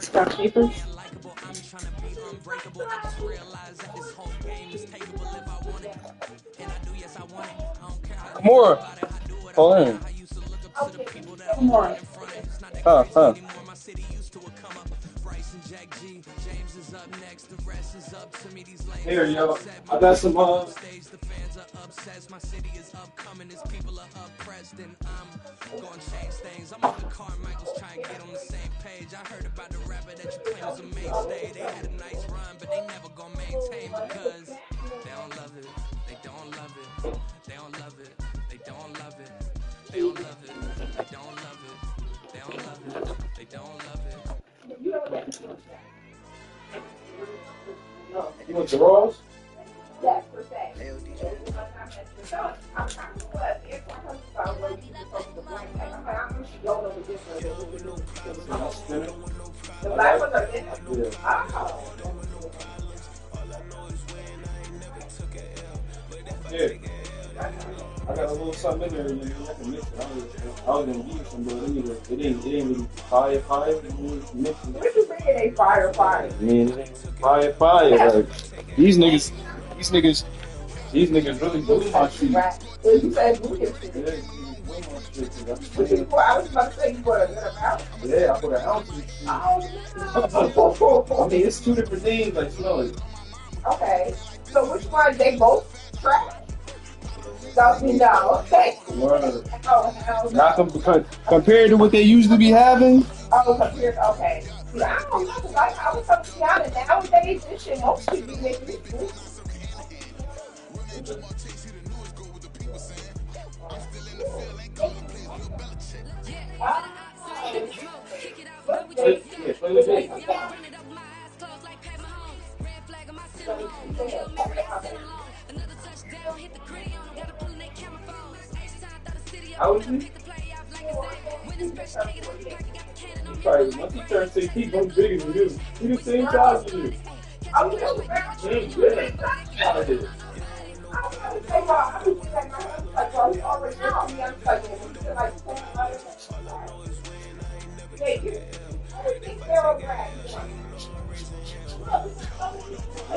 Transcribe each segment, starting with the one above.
Skyscrapers. More. Hold on. Come on. Huh. Here, yo. I got some, you want the rolls? Yes, per se. The black ones are in it. Oh. Here. I got a little something in there, you know, I can mix it. I was gonna give you some, but anyway, it ain't really fire. You need to mix it. What you bringing a fire? I mean, it ain't fire. Like, these niggas really do my shit. You said booty shit. Yeah, I I was about to say you put a good amount. Yeah, I put an ounce in it. Oh, I mean, it's two different things, like, you know, like, okay. So which one? They both trash? Don't you know? Okay. word. Oh, hell no. Not compared to what they used to be having. Oh, compared. Okay. See, I don't know. 'Cause I was so young, and nowadays this shit most should be making it good. How old is he? Sorry, once he turns 16, he's bigger than you. He's the same size as you. I was just I did.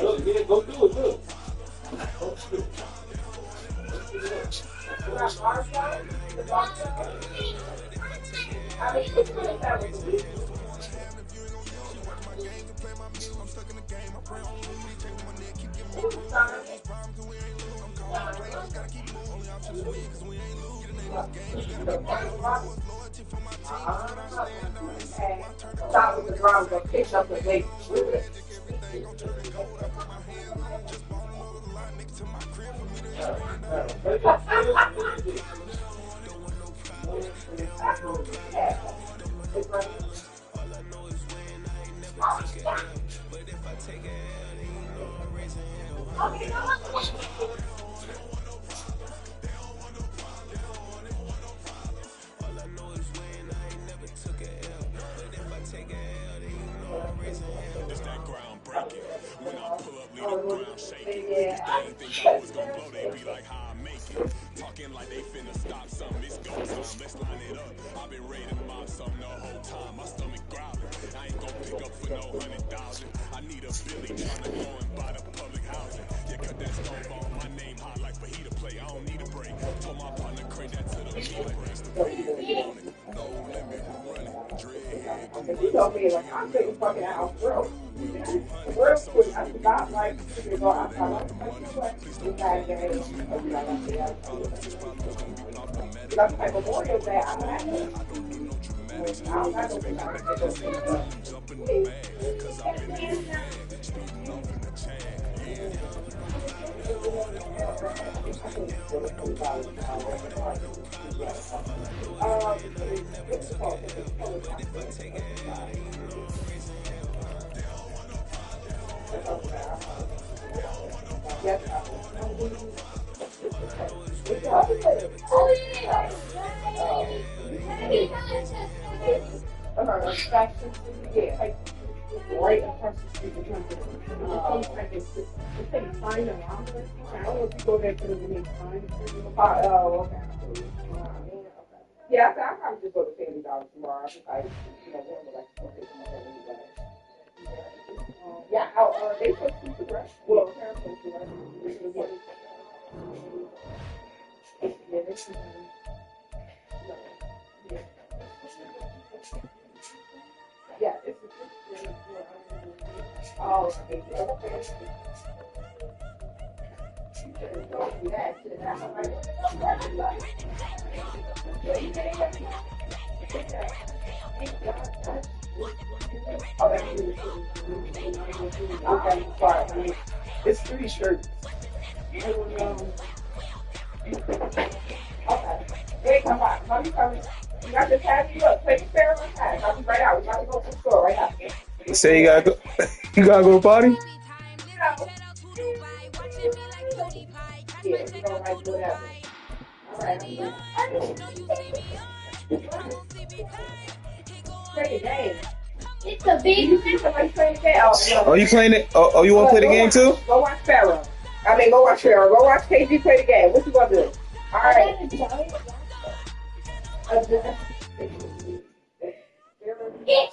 Look, yeah, go do it, look. Go do it. Stop with the drums and pick up the bass. It's that ground breaking. When I pull up, leave the ground shaking. They ain't think I was gonna blow, they be like, how I make it. Talking like they finna stop something, it's go time, let's line it up. I've been ready to mob something the whole time, my stomach growling. I ain't gonna pick up for no 100,000. I need a Billy tryna go and buy the public housing. Yeah, cut that stove on, my name hot like fajita play, I don't need a break. Told my partner, crank that to the meter, brace the beat. No limit, running, dread. You told me, like, I'm taking fucking out, bro. Real quick, I forgot, like, to go outside. I'm like, you guys get ready. That's like Memorial Day. I'm happy. I'm not going right across the street from it's taking fine around. I don't know if you go there to the main fine. Oh, okay. Yeah, I said I'll probably just go to Family Dollar tomorrow. I just like, one like okay, come on, anyway. Yeah, they put some sugar. Well, parents put sugar. Yeah, they put yeah. Yeah, it's oh, okay. You should have told me that. Shit, I'm like, oh, that's really okay. Sorry, it's 3 shirts. Okay. Hey, come on. Mommy coming. You got this happy look. Take a pair of my hat. I'll be right out. We got to go to the store right now. You say you gotta go. You gotta go to the party. You know. Yeah, you know, like whatever. All right, I'm going. Play the game. It's a big. You see somebody playing the game? Oh, you playing it? Oh, you want to play the game too? Go watch Pharaoh. Go watch Pharaoh. Go watch KG play the game. What you gonna do? All right. It's on. Yeah.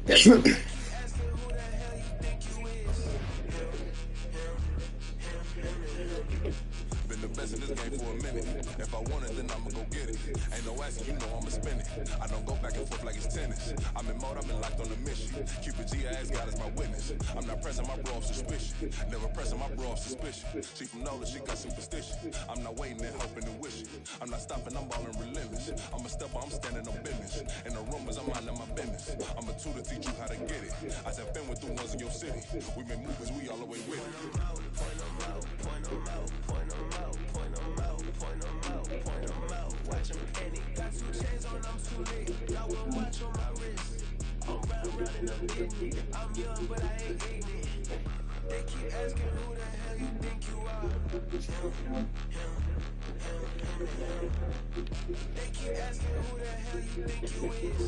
Yeah. Been the best in this game for a minute. If I want it, then I'ma go get it. Ain't no asking, you know I'ma spend it. I don't go back and forth like it's tennis. I'm in mode, I've been locked on a mission. Cupid G, I ask God as my witness. I'm not pressing my bro off suspicion. Never pressing my bro off suspicion. She from Nola, she got superstition. I'm not waiting and hoping and wishing. I'm not stopping, I'm balling relentless. I'm a stepper, I'm standing on business. In the rumors, I'm minding my business. I'm a tutor, teach you how to get it. I said, been with the ones in your city. We been movers, we all the way with it. Point them out, point them out, point them out, point them out, point them out, point them out. Watch them penny. Got 2 chains on, I'm too late. Got 1 watch on my wrist. I'm round and I'm getting it. I'm young, but I ain't getting it. They keep asking who the hell you think you are. They keep asking who the hell you think you is.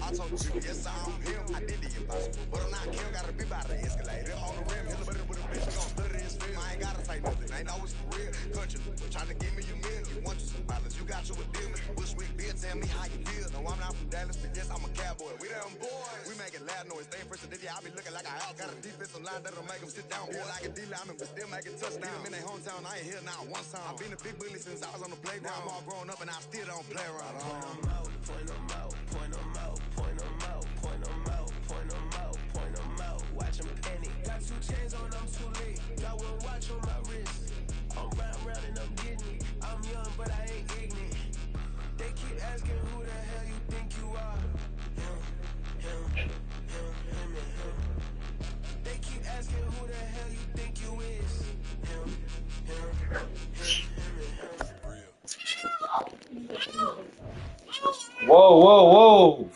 I told the people, yes, I'm him. I did the impossible. But I'm not Kim, gotta be by the escalator. On the rim, hit a better with a bitch, gon' stutter his film. I ain't gotta say nothing, ain't always for real. Country, trying to give me your meal. You want you some violence, you got you a deal. Mr. Bushwick, bitch, tell me how you feel. No, I'm not from Dallas, but yes, I'm a cowboy. We them boys. We making loud noise, stay fresh. I be looking like I out. Got a defensive line that'll make them sit down. Boy, like a D-lineman, but still making touchdowns. In their hometown, I ain't here now one time. I've been a big bully since I was on the playground. I'm all grown up and I still don't play around. Point them out, point them out, point them out, point them out, point them out, point them out, point them out. Watch Whoa, whoa, whoa.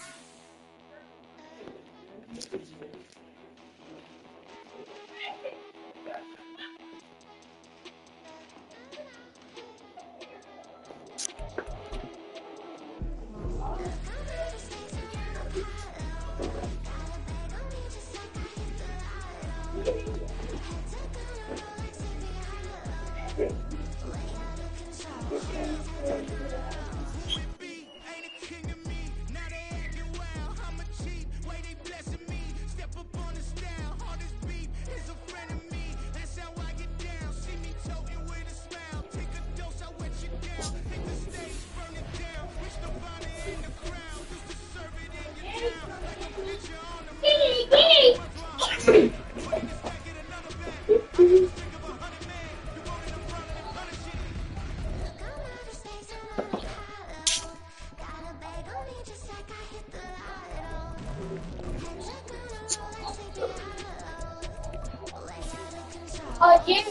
Oh, Jerry,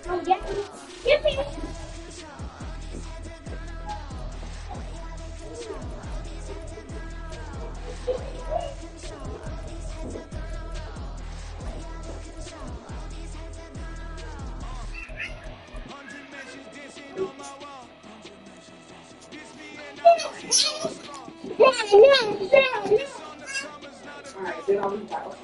come get me. Get me. No, no, no, no. All right, then I'll be out.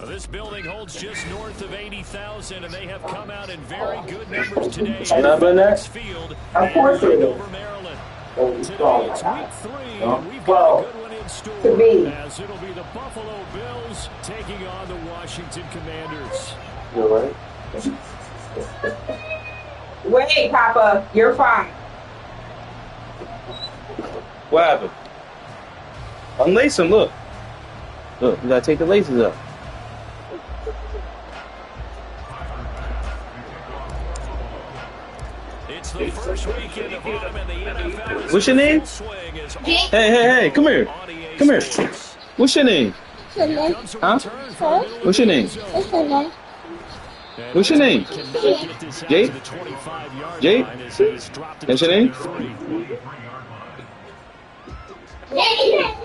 This building holds just north of 80,000, and they have come out in very good numbers today. Have that been there? Field Of course it is. over Maryland. Today it's week 3, and we've got Well, a good one in store. to be. As it'll be the Buffalo Bills taking on the Washington Commanders. You're right. Wait, Papa, you're fine. What happened? Unlace him, look. Look, you gotta take the laces up. It's the first weekend of autumn in the NFL. What's your name? Hey, come here. Come here. What's your name? Huh? What's your name? What's your name? Jake? Jake? That's your name? Yeah.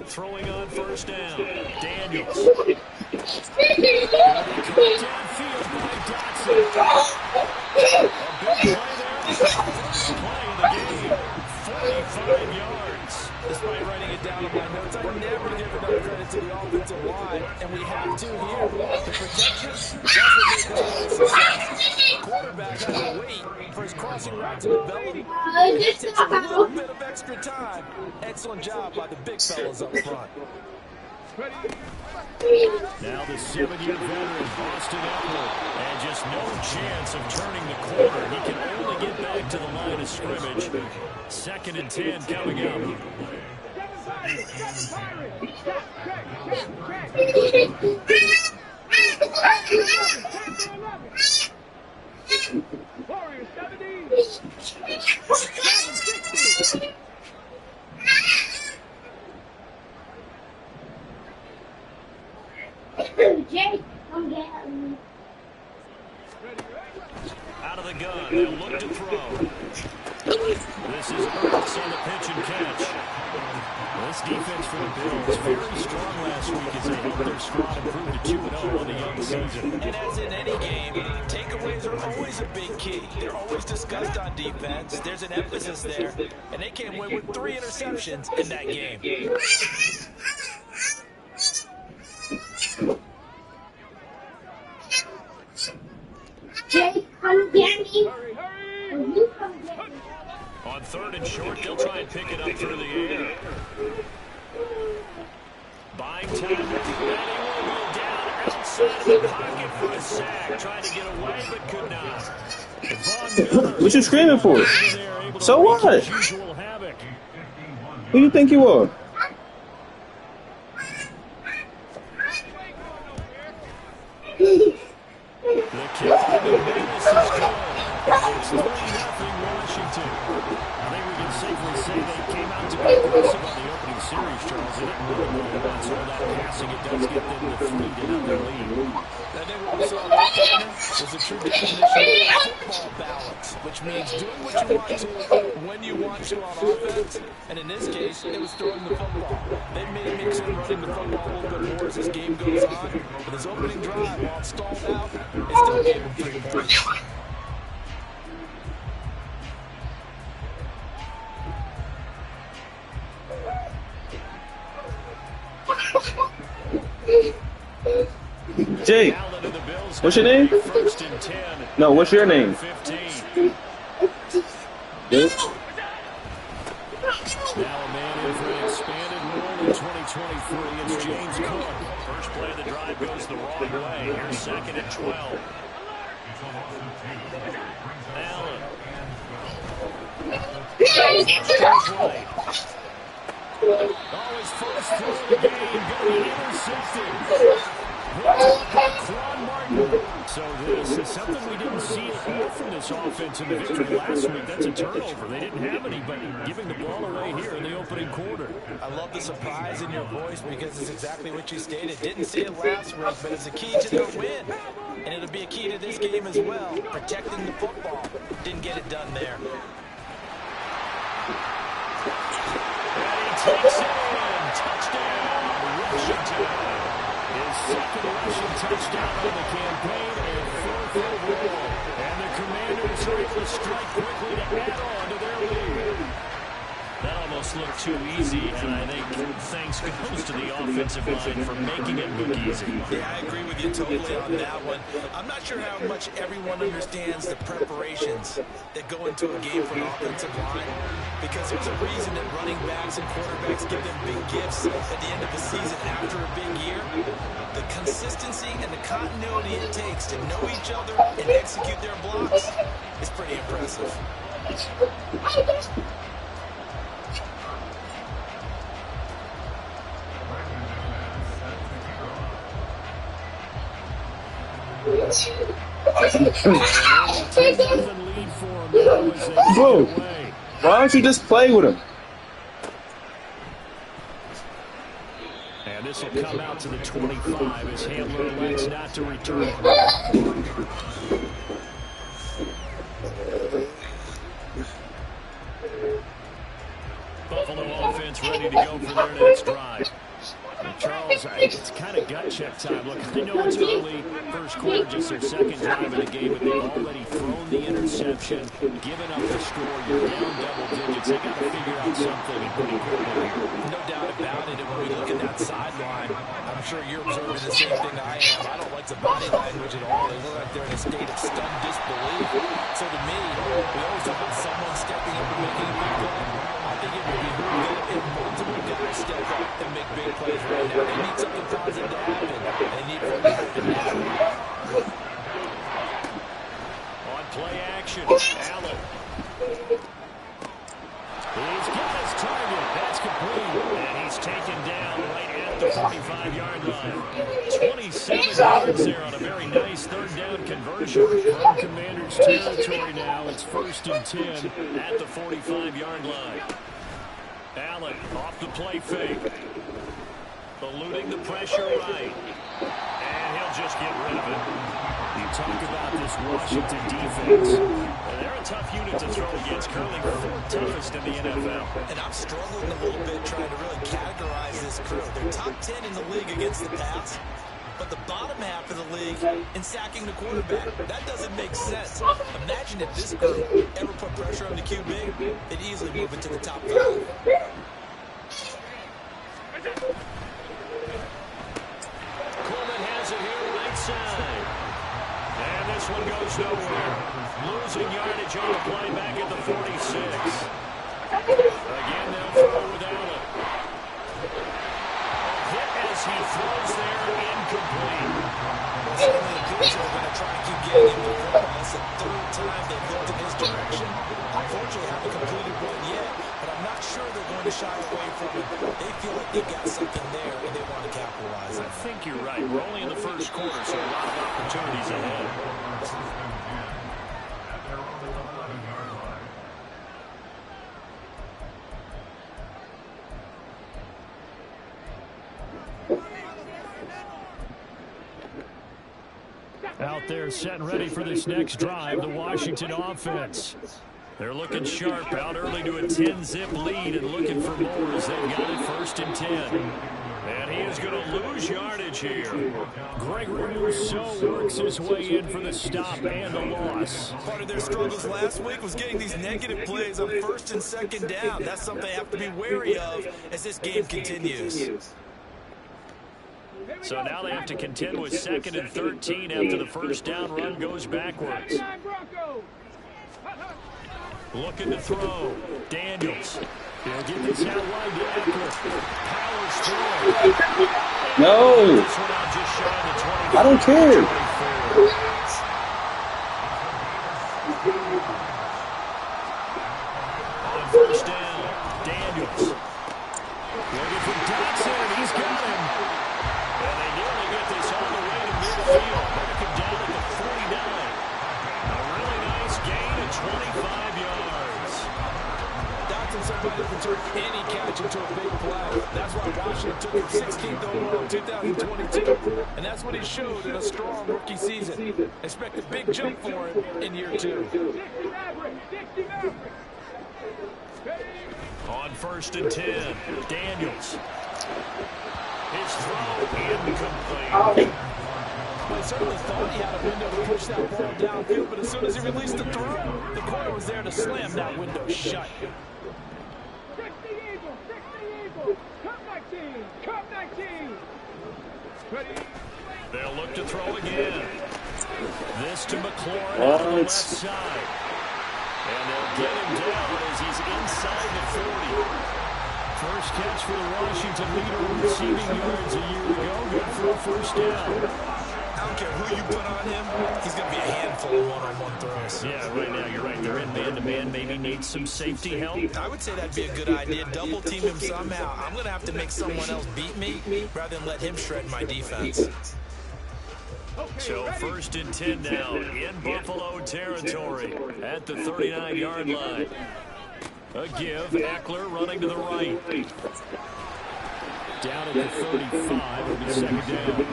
Throwing on first down. Daniels. Despite writing it down in my notes, I never give enough credit to the offensive line, and we have to here. The protection, that's what makes this play success. Quarterback has to wait for his crossing route to develop. It takes a little bit of extra time. Excellent job by the big fellas up front. Now the 7-year veteran, Austin Eckler, and just no chance of turning the corner. He can only get back to the line of scrimmage. 2nd and 10 coming up. Jake, come get me. Out of the gun, they'll look to throw. This is Ertz on the pitch and catch. This defense for the Bills, very strong last week as they helped their squad improve to 2-0 on the young season. And as in any game, takeaways are always a big key. They're always discussed on defense. There's an emphasis there, and they came away with 3 interceptions in that game. Jake, come On 3rd and short, they'll try and pick it up through the air. Buying time, and he will go down outside of the pocket for a sack. Trying to get away, but could not. Von Miller, What you screaming for? So what? Who you think you are? The kick to Davis is good. It's 3-0 Washington. I think we can safely say they came out to be aggressive on the opening series, Charles. They didn't really go once. All that passing, it does get them the 3-0 lead. I think what we saw that corner was a true definition of football balance, which means doing what you want to when you want to on offense. And in this case, it was throwing the football. They may mix in running the football a little bit more as this game goes on. But his opening drive, while it stalled out, it still gave him 3 points. Jake, what's your name? No, what's your name? Good. Now a man in for an expanded role in 2023. It's James Cook. First play of the drive goes the wrong way. Here's 2nd and 12. Allen. Always first throw of the game. Going to be intercepted. So this is something we didn't see at all from this offense in the victory last week. That's a turnover. They didn't have anybody giving the ball away here in the opening quarter. I love the surprise in your voice because it's exactly what you stated. Didn't see it last week, but it's a key to their win. And it'll be a key to this game as well, protecting the football. Didn't get it done there. And he takes it in. Touchdown, Washington. His 2nd rushing touchdown on the campaign and 4th overall. And the Commanders are able to strike quickly to add on to their lead. That almost looked too easy, and I think thanks goes to the offensive line for making it look easy. Yeah, I agree with you totally on that one. I'm not sure how much everyone understands the preparations that go into a game for an offensive line, because there's a reason that running backs and quarterbacks give them big gifts at the end of the season after a big year. The consistency and the continuity it takes to know each other and execute their blocks is pretty impressive. Bro, why don't you just play with him? And this will come out to the 25 as Handler elects not to return. Buffalo offense ready to go for their next drive. Charles, it's kind of gut check time. Look, I know it's early, first quarter, just their 2nd drive of the game, but they've already thrown the interception, given up the score. You're down double digits. They got to figure out something pretty quickly here. No doubt about it. And when we look at that sideline, I'm sure you're observing the same thing I am. I don't like the body language at all. They look like they're in a state of stunned disbelief. So to me, we always talk about someone stepping up and making a big play. I think it would be good if multiple guys step up and make big plays right now. They need something positive to happen. They need for it to happen now. On play action, Allen. He's got his target. That's complete. And he's taken down right at the 45-yard line. 27 yards there on a very nice 3rd down conversion. From Commanders territory now, it's 1st and 10 at the 45-yard line. Allen off the play fake. Eluding the pressure right. And he'll just get rid of it. You talk about this Washington defense. They're a tough unit to throw against, currently 4th toughest in the NFL. And I'm struggling a little bit trying to really categorize this crew. They're top 10 in the league against the pass, but the bottom half of the league in sacking the quarterback. That doesn't make sense. Imagine if this group ever put pressure on the QB, they'd easily move into the top 5. Coleman has it here right side. And this one goes nowhere. Losing yardage on the play back at the 46. Again, they'll throw without it. A hit as he throws there, incomplete. Certainly appears they're going to try to keep getting him the ball. That's the third time they've looked in his direction. Unfortunately, haven't completed one yet, but I'm not sure they're going to shy away from it. They feel like they've got something there, and they want to capitalize on it. I think you're right. We're only in the first quarter, so a lot of opportunities ahead. Out there set and ready for this next drive, the Washington offense. They're looking sharp, out early to a 10-zip lead and looking for more as they've got it 1st and 10. And he is going to lose yardage here. Gregory Rousseau works his way in for the stop and the loss. Part of their struggles last week was getting these negative plays on 1st and 2nd down. That's something they have to be wary of as this game continues. So now they have to contend with 2nd and 13 after the first down run goes backwards. Looking to throw. Daniels. He'll get this out wide to Eckler. Powers through. No. This one out just shy of the 20. I don't care. On 1st down, Daniels. Looking for Dotson, and he's got him. And they nearly get this all the way to midfield. Back him down at the 49. A really nice gain of 25 yards. Dotson somebody that can turn any catch into a big play. That's why Washington took him 16th overall in 2022. And that's what he showed in a strong rookie season. Expect a big jump for him in year 2. On 1st and 10, Daniels. His throw incomplete. I certainly thought he had a window to push that ball downfield, but as soon as he released the throw, the corner was there to slam that window shut. They'll look to throw again. This to McLaurin on the left side. And they'll get him down as he's inside the 40. First catch for the Washington leader in receiving yards a year ago. Good for a 1st down. I don't care who you put on him, he's going to be a handful of one-on-one throws. Yeah, right now you're right. They're in man-to-man. Maybe needs some safety help. I would say that'd be a good idea. Double team him somehow. I'm going to have to make someone else beat me rather than let him shred my defense. So 1st and 10 now in Buffalo territory at the 39-yard line. A give, Eckler running to the right. Down at the 35, it'll be 2nd down.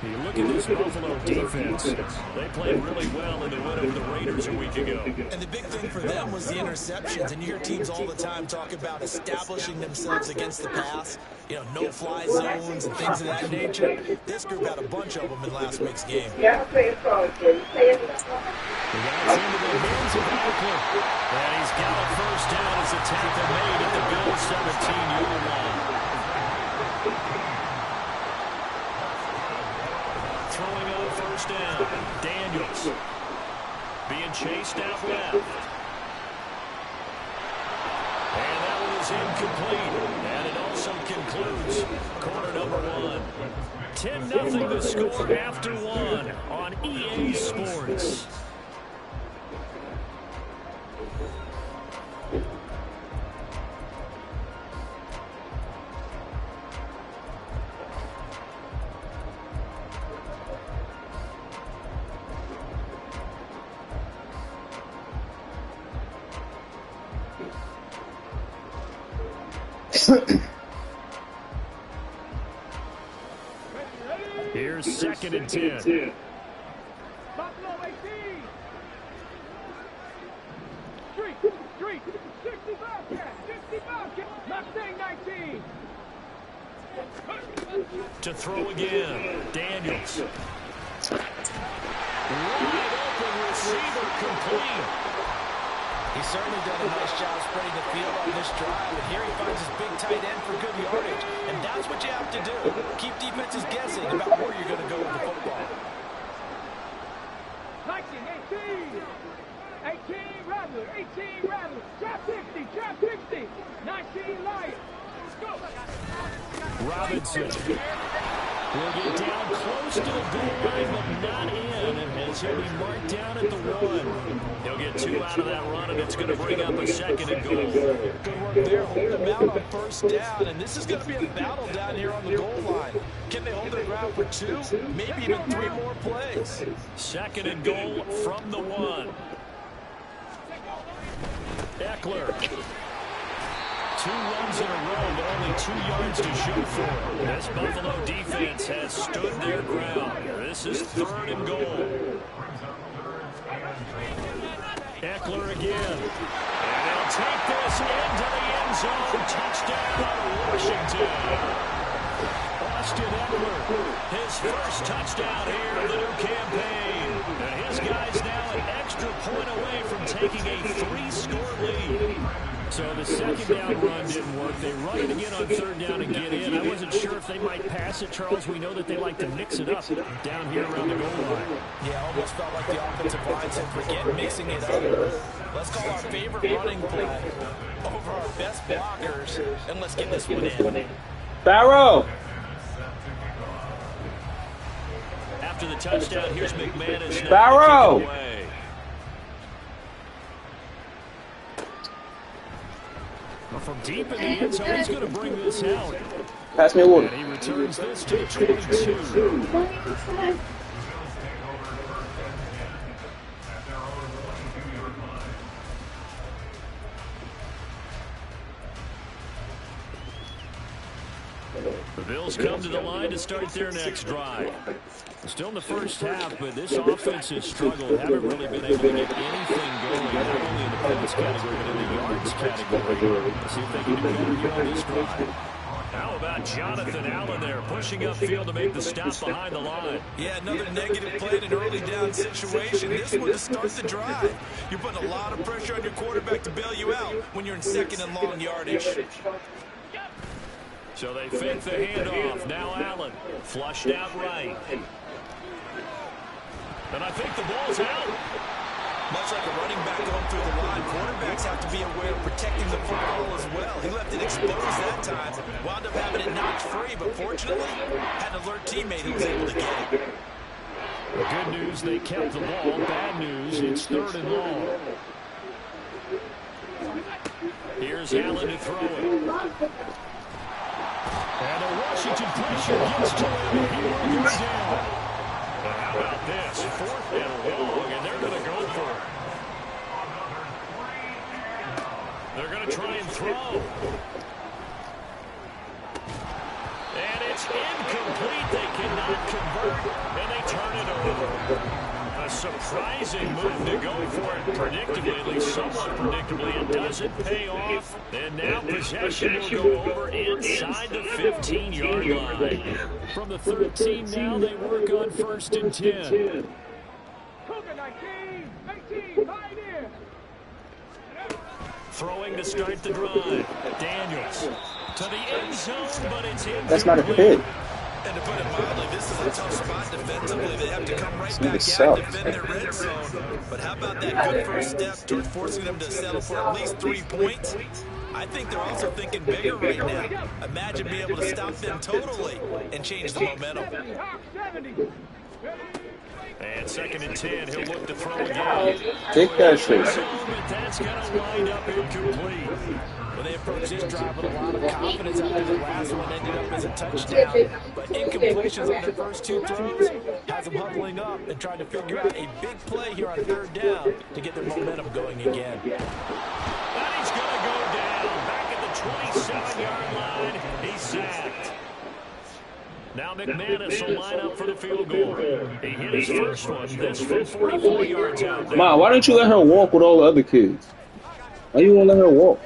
You look at this Buffalo defense. They played really well in the win over the Raiders a week ago. And the big thing for them was the interceptions. And you hear teams all the time talk about establishing themselves against the pass. You know, no-fly zones and things of that nature. This group had a bunch of them in last week's game. Yeah, play it forward, kid. Play it. That's into the hands of Eckler. And he's got a 1st down as the tackle made at the Bills' 17-yard line. Throwing on 1st down, Daniels. Being chased out left. And that one is incomplete. And it also concludes quarter number 1. 10-0 the score after 1 on EA Sports. Here's 2nd and 10. Buffalo 18. Street. 60 Bobcat. Mustang 19. To throw again, Daniels. Wide open receiver complete. He's certainly done a nice job spreading the field on this drive, and here he finds his big tight end for good yardage. And that's what you have to do. Keep defenses guessing about where you're going to go with the football. 18 Rattler. 18 Rattler. Trap 60. Trap 60. 19 Lion. Let's go. Robinson will get down close to the goal line, but not in, as he'll be marked down at the 1. He'll get 2 out of that run, and it's going to bring up a second and goal. Good work there, holding them out on first down, and this is going to be a battle down here on the goal line. Can they hold their ground for 2, maybe even 3 more plays? Second and goal from the 1. Eckler. 2 runs in a row, but only 2 yards to shoot for. This Buffalo defense has stood their ground. This is 3rd and goal. Eckler again. And they'll take this into the end zone. Touchdown, Washington. Austin Eckler, his first touchdown here of the new campaign. And his guys now an extra point away from taking a 3-score lead. So the second down run didn't work. They run it again on 3rd down and get in. I wasn't sure if they might pass it, Charles. We know that they like to mix it up down here around the goal line. Yeah, almost felt like the offensive line said, forget mixing it up. Let's call our favorite running play over our best blockers, and let's get this one in. Barrow! After the touchdown, here's McManus. Barrow! From deep in the end zone, he's going to bring this out. Pass me a water. And he returns this to the 22. The Bills come to the line to start their next drive. Still in the first half, but this offense has struggled. Haven't really been able to get anything going, not only in the points category, but in the yards category. Let's see if they can do better here on this drive. How about Jonathan Allen there, pushing upfield to make the stop behind the line? Yeah, another negative play in an early down situation. This one to start the drive. You're putting a lot of pressure on your quarterback to bail you out when you're in 2nd and long yardage. So they fake the handoff. Now Allen flushed out right. And I think the ball's out. Much like a running back going through the line, quarterbacks have to be aware of protecting the football as well. He left it exposed that time, wound up having it knocked free, but fortunately, had an alert teammate who was able to get it. Good news, they kept the ball. Bad news, it's 3rd and long. Here's Allen to throw it. And the Washington pressure gets to him. He will go down. But how about this? 4th and long, and they're going to go for it. They're going to try and throw. And it's incomplete. They cannot convert, and they turn it over. A surprising move to go for it predictably, at least somewhat predictably. It doesn't pay off. And now possession will go over inside the 15-yard line. From the 13 now, they work on 1st and 10. Cougar 19. 18. Pioneer. Throwing to start the drive. Daniels to the end zone, but it's incomplete. That's not a hit. And to put it mildly, this is a tough spot defensively. They have to come right back out sucks. and defend their red zone. But how about that good first step towards forcing them to settle for at least 3 points? I think they're also thinking bigger right now. Imagine being able to stop them totally and change the momentum. And 2nd and 10, he'll look to throw again. Take that shit. But that's going to wind up incomplete. Well, they approached this drive with a lot of confidence after the last one ended up as a touchdown. But incompletions on their first 2 throws has them huddling up and trying to figure out a big play here on 3rd down to get their momentum going again. And he's going to go down. Back at the 27-yard line. He's sacked. Now McManus will line up for the field goal. He hit his first one. This from 44 yards out there. Ma, why don't you let her walk with all the other kids? Why you won't let her walk?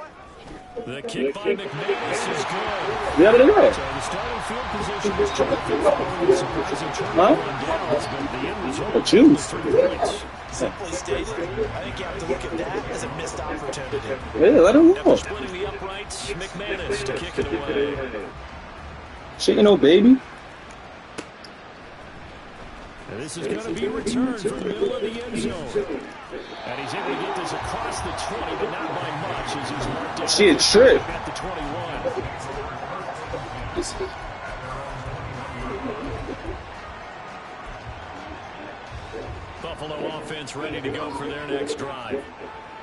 The kick by McManus is good. Yeah, but So the starting field position was terrific following the surprising turnaround on Dallas, but the end result But you. was 3 points. Simply stated, I think you have to look at that as a missed opportunity. Yeah, let her After walk. splitting the uprights, McManus to kick it away. She ain't no baby. And this is going to be returned from the middle of the end zone. And he's able to get this across the 20, but not by much as he's marked down. She a trip. At the 21. Buffalo offense ready to go for their next drive.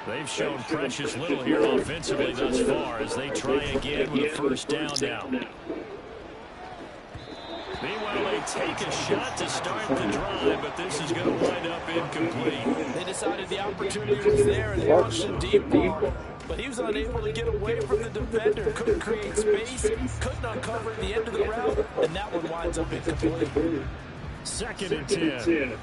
They've shown precious little here offensively thus far as they try again with a first down now. Meanwhile, they take a shot to start the drive, but this is going to wind up incomplete. They decided the opportunity was there and launched a deep ball, but he was unable to get away from the defender, couldn't create space, couldn't uncover the end of the route, and that one winds up incomplete. 2nd and 10.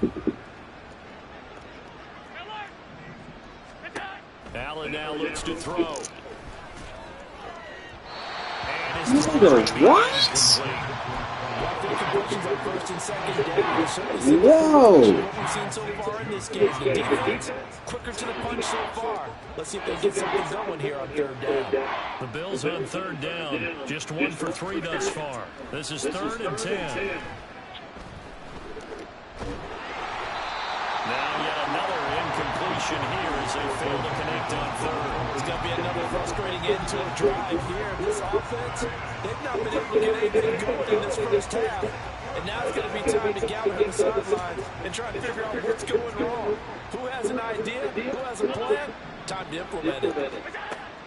Allen now looks to throw. And his throw What? On first and second down. Whoa! What we've seen so far in this game. The defense quicker to the punch so far. Let's see if they get something going here on 3rd down. The Bills on 3rd down. Just 1 for 3 thus far. This is 3rd and 10. Now yet another incompletion here as they fail to connect on 3rd. It's going to be another frustrating end to a drive here. This offense, they've not been able to get anything going in this first half. And now it's going to be time to gather to the sidelines and try to figure out what's going wrong. Who has an idea? Who has a plan? Time to implement it.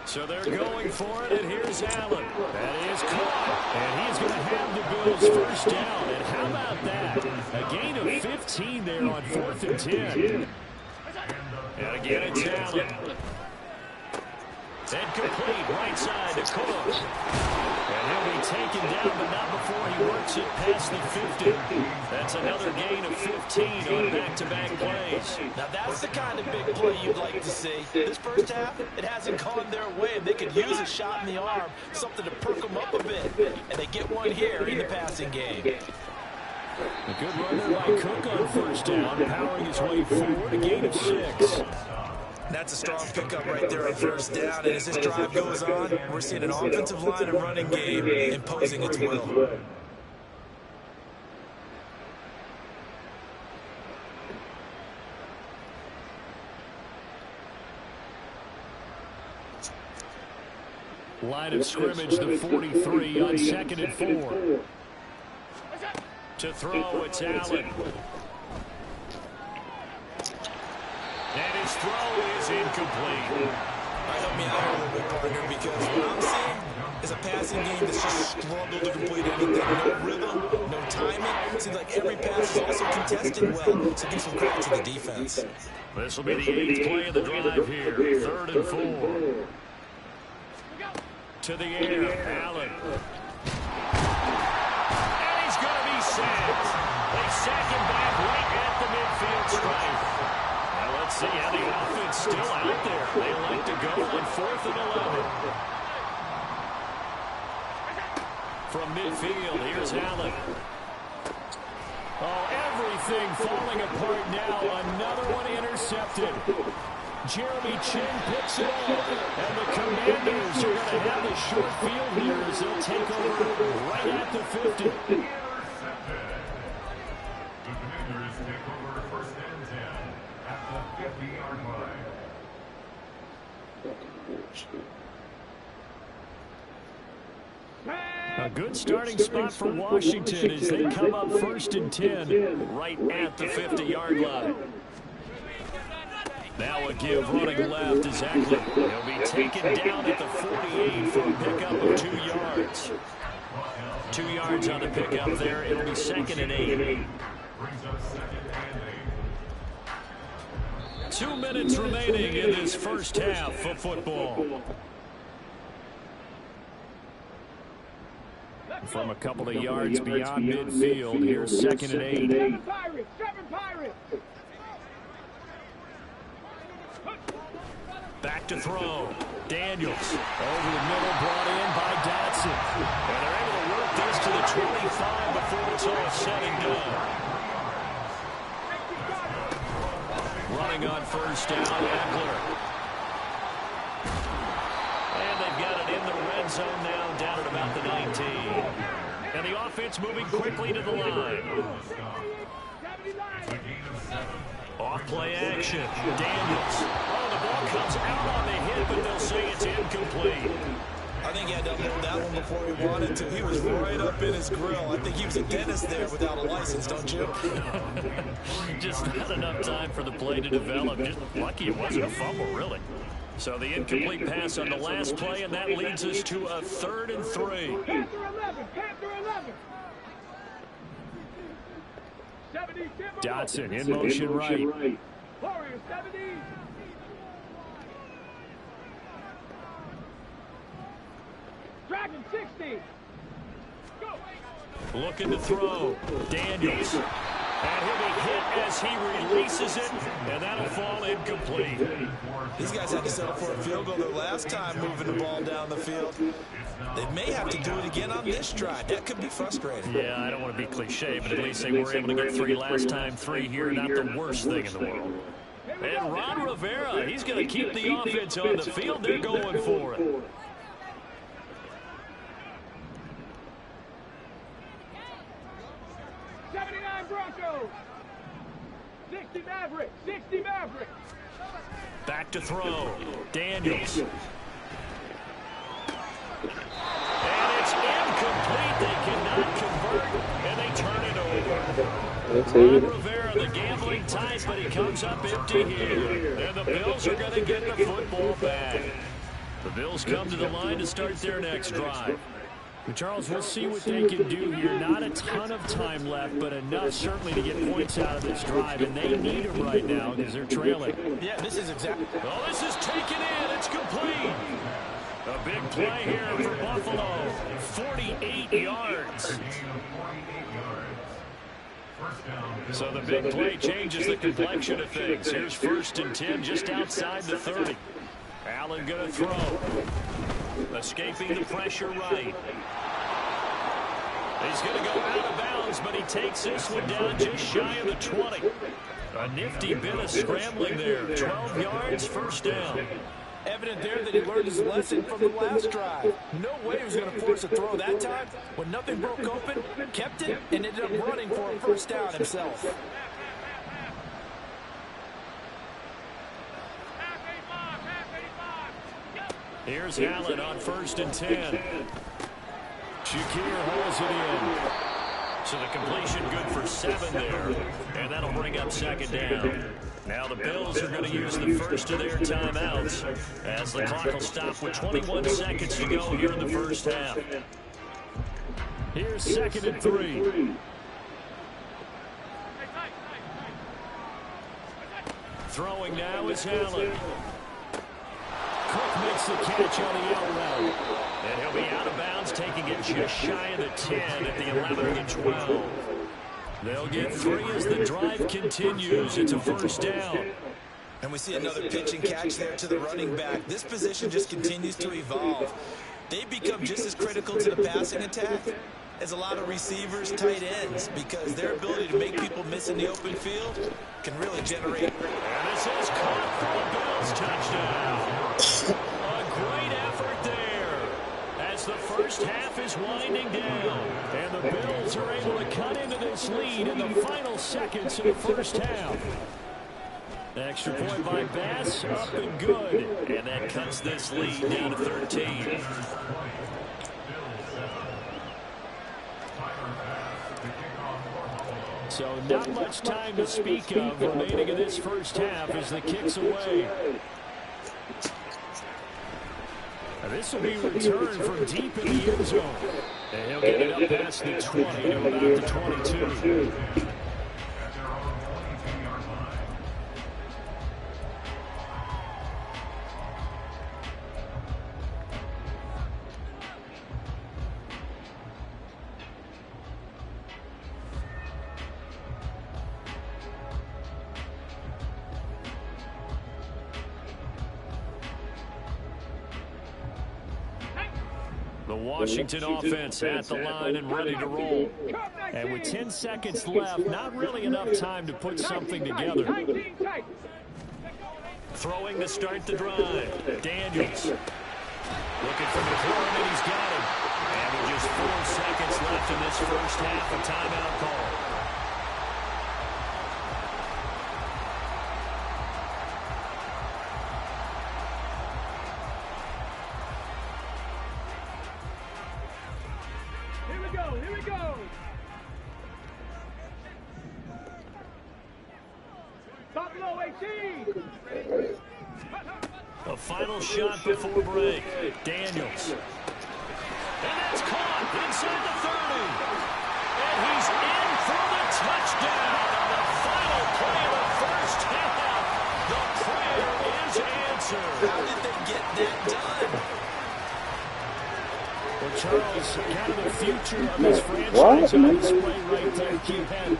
So they're going for it, and here's Allen. That is caught, and he's going to have the Bills first down. And how about that? A gain of 15 there on 4th and 10. And again, it's Allen. And complete, right side to Cook. And he'll be taken down, but not before he works it past the 50. That's another gain of 15 on back-to-back plays. Now that's the kind of big play you'd like to see. This first half, it hasn't gone their way, and they could use a shot in the arm, something to perk them up a bit. And they get one here in the passing game. A good run there by Cook on first down, powering his way forward, a gain of 6. That's a strong pickup right there on first down. And as this drive goes on, we're seeing an offensive line and running game imposing its will. Line of scrimmage, the 43 on 2nd and 4. To throw, it's Allen. And his throw is incomplete. All right, help me out here a little bit, partner, because what I'm seeing is a passing game that's just struggled to complete anything. No rhythm, no timing. Seems like every pass is also contested well, so give some credit to the defense. This will be the 8th play of the drive here. 3rd and 4. To the air, Allen. And he's going to be sacked. They sack him back right at the midfield stripe. Now let's see how the offense still out there. They like to go on 4th and 11. From midfield, here's Allen. Oh, everything falling apart now. Another one intercepted. Jeremy Chin picks it up, and the Commanders are going to have the short field here as they'll take over right at the 50. The Commanders take over 1st and 10 at the 50-yard line. A good starting spot for Washington as they come up 1st and 10 right at the 50-yard line. Now a give running left is Eckler. He'll be taken down at the 48 for a pickup of 2 yards. 2 yards on the pickup there. It'll be 2nd and 8. Brings up 2nd and 8. 2 minutes remaining in this first half of football. From a couple of yards beyond midfield, here's 2nd and 8. Seven Pirates! Back to throw. Daniels over the middle, brought in by Dotson. And they're able to work this to the 25 before it's all said and done. Running on first down, Eckler. And they've got it in the red zone now, down at about the 19. And the offense moving quickly to the line. Play action. Daniels. Oh, the ball comes out on the hit, but they'll say it's incomplete. I think he had to upload that one before he wanted to. He was right up in his grill. I think he was a dentist there without a license, don't you? Just not enough time for the play to develop. Just lucky it wasn't a fumble, really. So the incomplete pass on the last play, and that leads us to a 3rd and 3. Panther 11, Panther 11. 70, Dotson in motion right. Warriors 70. Dragon 60. Go. Looking to throw. Daniels. And he'll be hit as he releases it, and that'll fall incomplete. These guys had to settle for a field goal their last time moving the ball down the field. They may have to do it again on this drive. That could be frustrating. Yeah, I don't want to be cliche, but at least they were able to get 3 last time. 3 here, not the worst thing in the world. And Ron Rivera, he's going to keep the offense on the field. They're going for it. 79 Broncos. 60 Mavericks. 60 Mavericks. Back to throw. Daniels. And it's incomplete. They cannot convert, and they turn it over. Ron Rivera, the gambling type, but he comes up empty here. And the Bills are going to get the football back. The Bills come to the line to start their next drive. But Charles, we'll see what they can do here. Not a ton of time left, but enough certainly to get points out of this drive, and they need them right now because they're trailing. Yeah, this is exactly. Oh, this is taken in. It's complete. A big play here for Buffalo. 48 yards. So the big play changes the complexion of things. Here's 1st and 10 just outside the 30. Allen going to throw. Escaping the pressure right. He's going to go out of bounds, but he takes this one down just shy of the 20. A nifty bit of scrambling there. 12 yards, 1st down. Evident there that he learned his lesson from the last drive. No way he was going to force a throw that time. When nothing broke open, kept it, and ended up running for a 1st down himself. Here's Allen on 1st and 10. Shakir holds it in. So the completion good for 7 there. And that'll bring up 2nd down. Now the Bills are going to use the first of their timeouts as the clock will stop with 21 seconds to go here in the 1st half. Here's 2nd and 3. Throwing now is Allen. Cook makes the catch on the out route. And he'll be out of bounds, taking it just shy of the 10 at the 11 and 12. They'll get 3 as the drive continues. It's a 1st down. And we see another pitch and catch there to the running back. This position just continues to evolve. They become just as critical to the passing attack as a lot of receivers, tight ends, because their ability to make people miss in the open field can really generate. And this is caught for a Bills touchdown. A great effort there as the 1st half is winding down. And the Bills are able to cut into this lead in the final seconds of the 1st half. Extra point by Bass, up and good. And that cuts this lead down to 13. So not much time to speak of remaining in this 1st half as the kick's away. Now this will be returned from deep in the end zone. And he'll get it up past the 20 to about the 22. The Washington offense at the line and ready to roll. And with 10 seconds left, not really enough time to put something together. Throwing to start the drive. Daniels. Looking for McLaurin, and he's got him. And with just 4 seconds left in this 1st half, a timeout call. go. Buffalo 18. A final shot before break. Daniels. And that's caught inside the 30. And he's in for the touchdown. On the final play of the first half, the prayer is answered. How did they get that done? Well, Charles, kind of the future of this franchise on display right there. You had a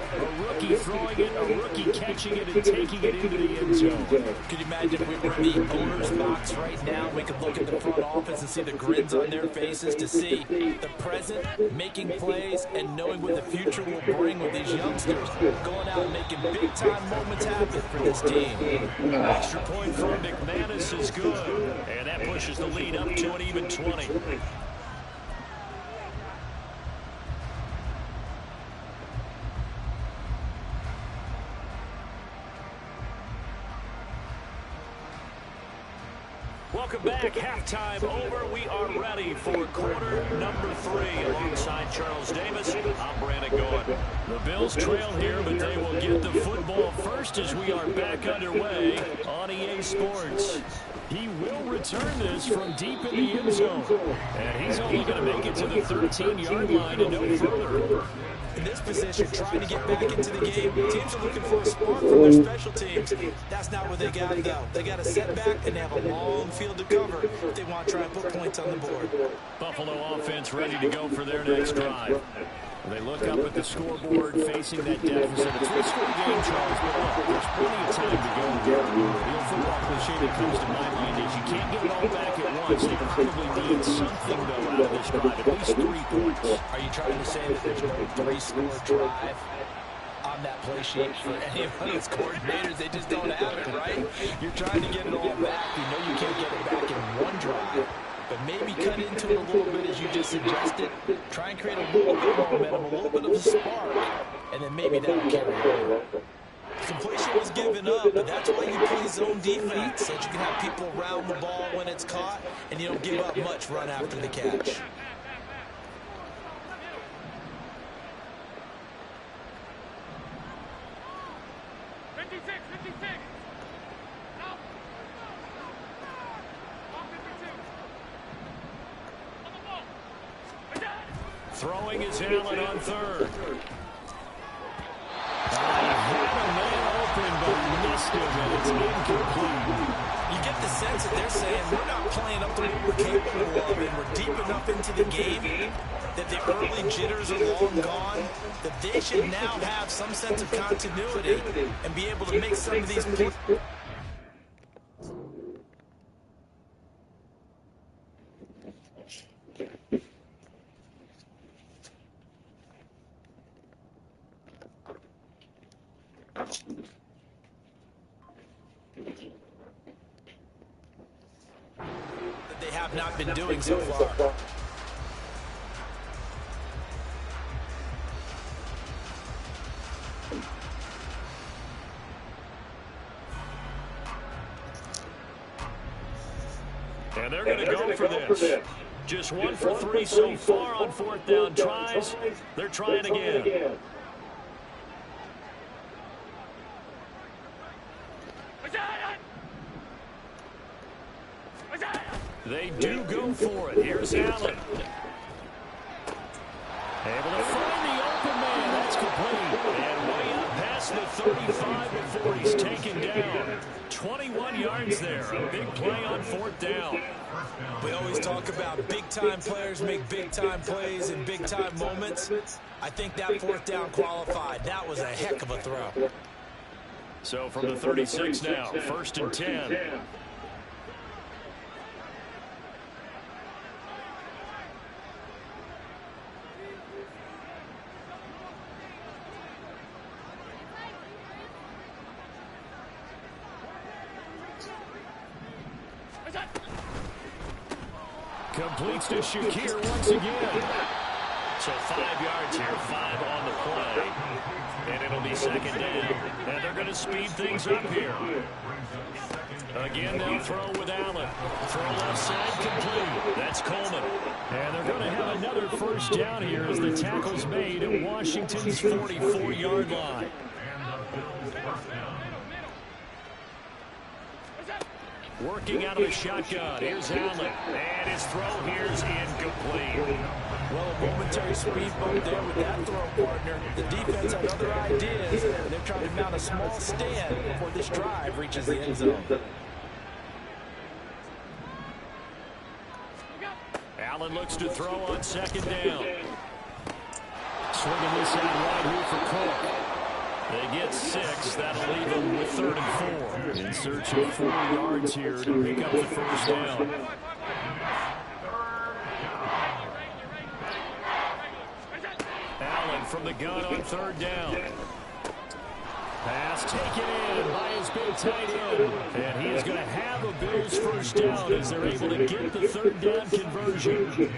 rookie throwing it, a rookie catching it, and taking it into the end zone. Could you imagine if we were in the owner's box right now? We could look at the front office and see the grins on their faces to see the present, making plays, and knowing what the future will bring with these youngsters. Going out and making big-time moments happen for this team. Extra point from McManus is good. And that pushes the lead up to an even 20. Welcome back. Halftime over. We are ready for quarter number 3. Alongside Charles Davis, I'm Brandon Gould. The Bills trail here, but they will get the football first as we are back underway on EA Sports. He will return this from deep in the end zone. And he's only going to make it to the 13-yard line and no further. In this position, trying to get back into the game, teams are looking for a spark from their special teams. That's not where they got to go. They got a setback, and they have a long field to cover if they want to try and put points on the board. Buffalo offense ready to go for their next drive. They look up at the scoreboard facing that deficit. It's a three-score game, Charles, but look, there's plenty of time to go. The old football cliche that comes to my mind is you can't get it all back at once. They probably need something, though, out of this drive, at least 3 points. Are you trying to say that there's no 3-score drive on that play sheet for any of those coordinators? They just don't have it, right? You're trying to get it all back. You know you can't get it back in one drive. But maybe cut into it a little bit as you just suggested. Try and create a little bit of momentum, a little bit of a spark, and then maybe that'll carry over. Completion was given up, but that's why you play zone defense, so that you can have people around the ball when it's caught, and you don't give up much run after the catch. Throwing is Allen on third. Had a man open, but missed him, and it's incomplete. You get the sense that they're saying we're not playing up to what we're capable of, and we're deep enough into the game that the early jitters are long gone, that they should now have some sense of continuity and be able to make some of these points. That they have not been doing so far. And they're going to go for this. Just 1 for 3 so far on 4th down tries. They're trying again. They do go for it. Here's Allen. Able to find the open man. That's complete. And way up past the 35 before he's taken down. 21 yards there. A big play on 4th down. We always talk about big-time players make big-time plays in big-time moments. I think that 4th down qualified. That was a heck of a throw. So from the 36 now, 1st and 10. Completes to Shakir once again. So 5 yards here, 5 on the play. And it'll be 2nd down. And they're going to speed things up here. Again, they'll throw with Allen. Throw left side, complete. That's Coleman. And they're going to have another first down here as the tackle's made at Washington's 44-yard line. Working out of the shotgun. Here's Allen. And his throw here's incomplete. Well, a momentary speed bump there with that throw partner. The defense had other ideas. They're trying to mount a small stand before this drive reaches the end zone. Allen looks to throw on second down. Swinging this out right here for Cook. They get 6. That'll leave them with 3rd and 4. In search of 4 yards here to pick up the first down. Allen from the gun on 3rd down. Pass taken in by his big tight end. And he is going to have a Bills first down as they're able to get the 3rd down conversion.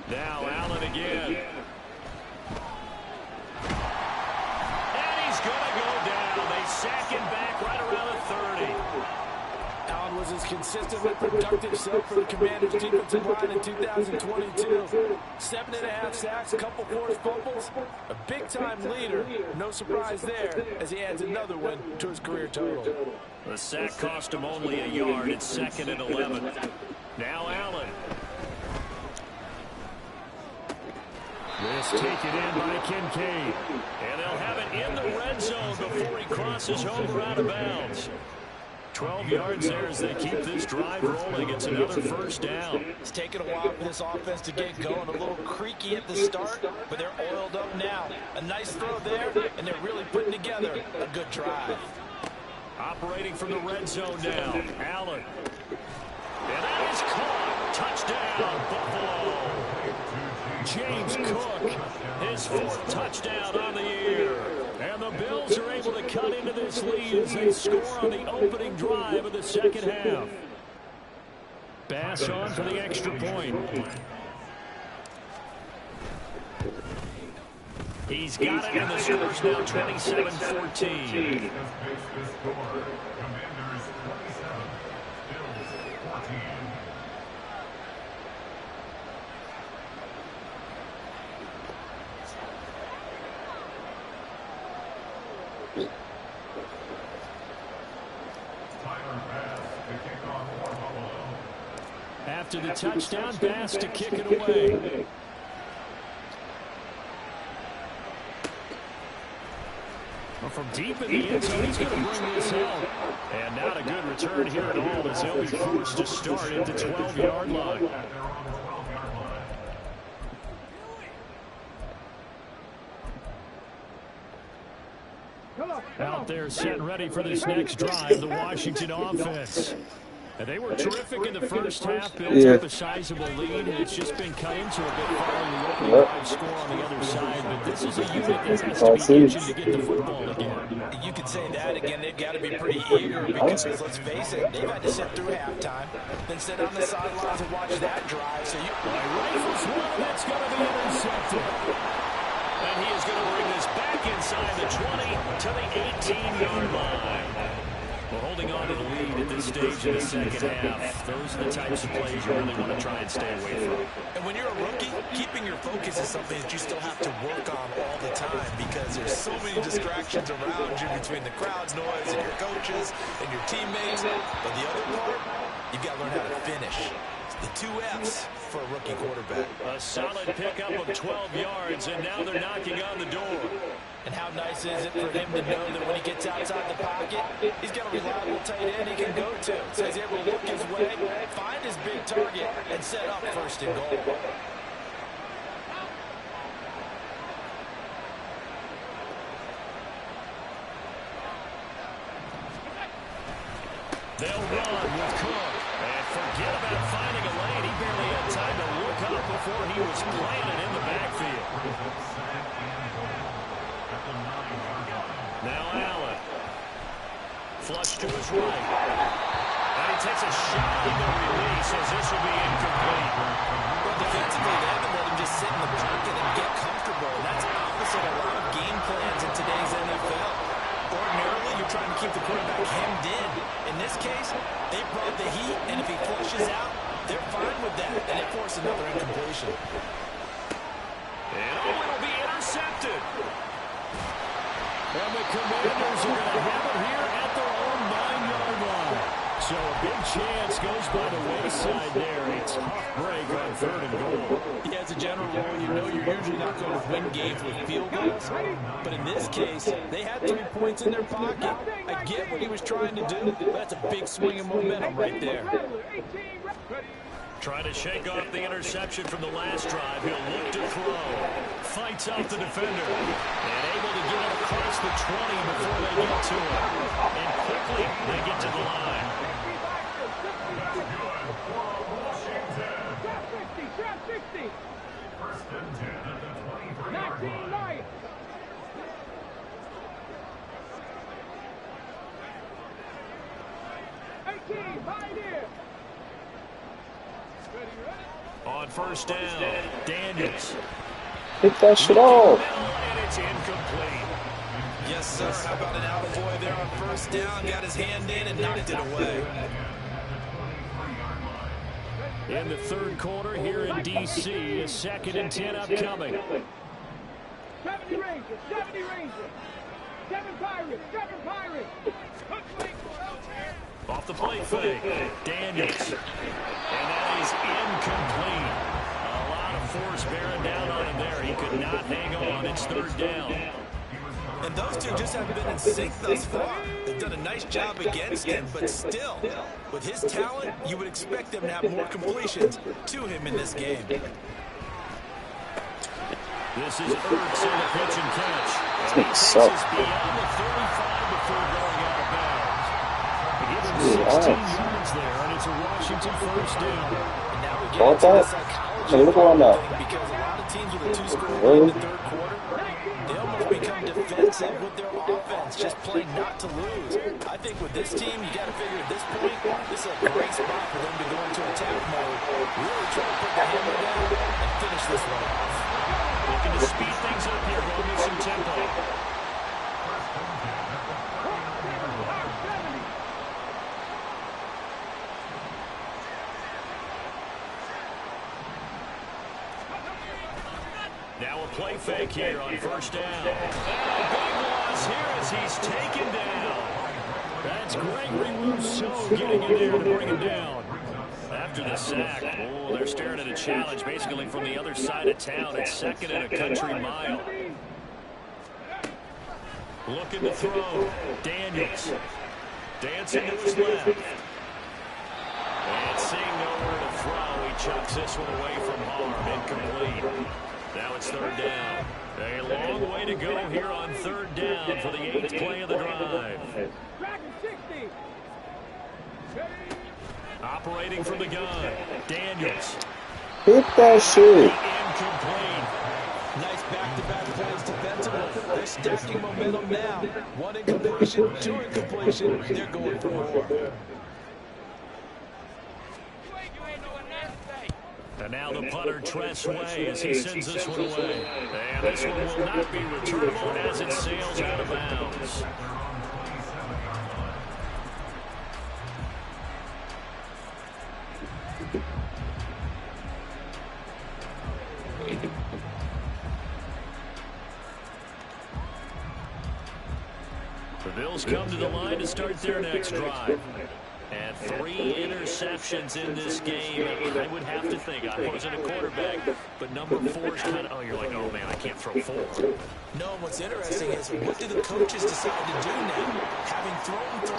Now Allen again. And he's going to go down. They sack him back right around the 30. Allen was as consistent and productive self for the Commanders' defensive line in 2022. 7.5 sacks, a couple forced fumbles, a big-time leader. No surprise there as he adds another one to his career total. The sack cost him only a yard. It's 2nd and 11. Now Allen. This taken in by Kincaid. And they'll have it in the red zone before he crosses over out of bounds. 12 yards there as they keep this drive rolling. It's another first down. It's taken a while for this offense to get going. A little creaky at the start, but they're oiled up now. A nice throw there, and they're really putting together a good drive. Operating from the red zone now. Allen. And that is caught. Touchdown, Buffalo. James Cook, his 4th touchdown on the year. And the Bills are able to cut into this lead as they score on the opening drive of the second half. Bass on for the extra point. He's got it, and the score's now 27-14. After the touchdown, Bass to kick it away. Well, from deep in the end zone, he's going to bring this out. And not a good return here at all as he'll be forced to start at the 12-yard line. Out there set ready for this next drive, the Washington offense. And they were terrific in the first half, built up a sizable lead, and it's just been cut into a bit following the opening drive score on the other side. But this is a unit that has to be itching to get the football again. You could say that again. They've got to be pretty eager because, let's face it, they've had to sit through halftime, then sit on the sidelines and watch that drive. So you rifles one, that's going to be intercepted. And he is going to bring this back inside the 20 to the 18-yard line. Well, holding on to the lead at this stage in the second half, those are the types of plays you really want to try and stay away from. And when you're a rookie, keeping your focus is something that you still have to work on all the time because there's so many distractions around you between the crowd's noise and your coaches and your teammates. But the other part, you've got to learn how to finish. The 2 F's for a rookie quarterback. A solid pickup of 12 yards, and now they're knocking on the door. And how nice is it for him to know that when he gets outside the pocket, he's got a reliable tight end he can go to. So he's able to look his way, find his big target, and set up 1st and goal. They'll run with Cook. And forget about finding a lane. He barely had time to look up before he was planted in the backfield. Now Allen. Flush to his right. And he takes a shot on the release as this will be incomplete. But defensively, they haven't let him just sit in the pocket and get comfortable. And that's opposite of completion. And it'll be intercepted. And the Commanders are going to have it here at their own 9-yard line. So a big chance goes by the wayside there. A tough break on 3rd and goal. Yeah, as a general rule, you know you're usually not going to win games with field goals. But in this case, they had 3 points in their pocket. I get what he was trying to do, but that's a big swing of momentum right there. Trying to shake off the interception from the last drive. He'll look to throw. Fights out the defender. And able to get it across the 20 before they get to it. And quickly, they get to the line. Trap 60. 19 Lions. On 1st down, Daniels. Hit that shit off. And it's incomplete. Yes, sir. How about an attaboy there on 1st down? Got his hand in and knocked it away. In the 3rd quarter here in D.C., a 2nd and 10 upcoming. 70 Rangers, 70 Rangers. 7 Pirates, 7 Pirates. Off the play fake, Daniels. And that is incomplete. A lot of force bearing down on him there. He could not hang on. It's 3rd down. And those two just haven't been in sync thus far. They've done a nice job against him, but still, with his talent, you would expect them to have more completions to him in this game. This is Ertz on the pitch and catch. This sucks. This is beyond the 35 before going out of bounds. Give him 16 yards there, and it's a Washington 1st down. And now we get Caught into the that? psychology Hey, look around now. because a lot of teams with a 2-score lead Really? in the 3rd quarter, they almost become defensive with their offense, just playing not to lose. I think with this team, you got to figure at this point, this is a great spot for them to go into attack mode, really try to put the hammer down and finish this one off. Looking to speed things up here, going with some tempo. Now a play fake here on 1st down. And a big loss here as he's taken down. That's Gregory Rousseau getting in there to bring him down. After the sack, oh, they're staring at a challenge basically from the other side of town. It's 2nd and a country mile. Looking to throw. Daniels. Dancing to his left. And seeing nowhere to throw, he chucks this one away from harm. Incomplete. Now it's 3rd down. A long way to go here on 3rd down for the 8th play of the drive. Dragon 60. Operating from the gun. Daniels. Hit that shit. Incomplete. Nice back-to-back plays defensively. They're stacking momentum now. 1 incompletion, 2 incompletion. They're going for more. And now the punter, Tress Way, as he sends this one away. And this one will not be returnable as it sails out of bounds. The Bills come to the line to start their next drive. And 3 interceptions in this game. I would have to think, I wasn't a quarterback, but number 4 is kind of, oh, you're like, oh, man, I can't throw 4. No, what's interesting is what do the coaches decide to do now? Having thrown 3,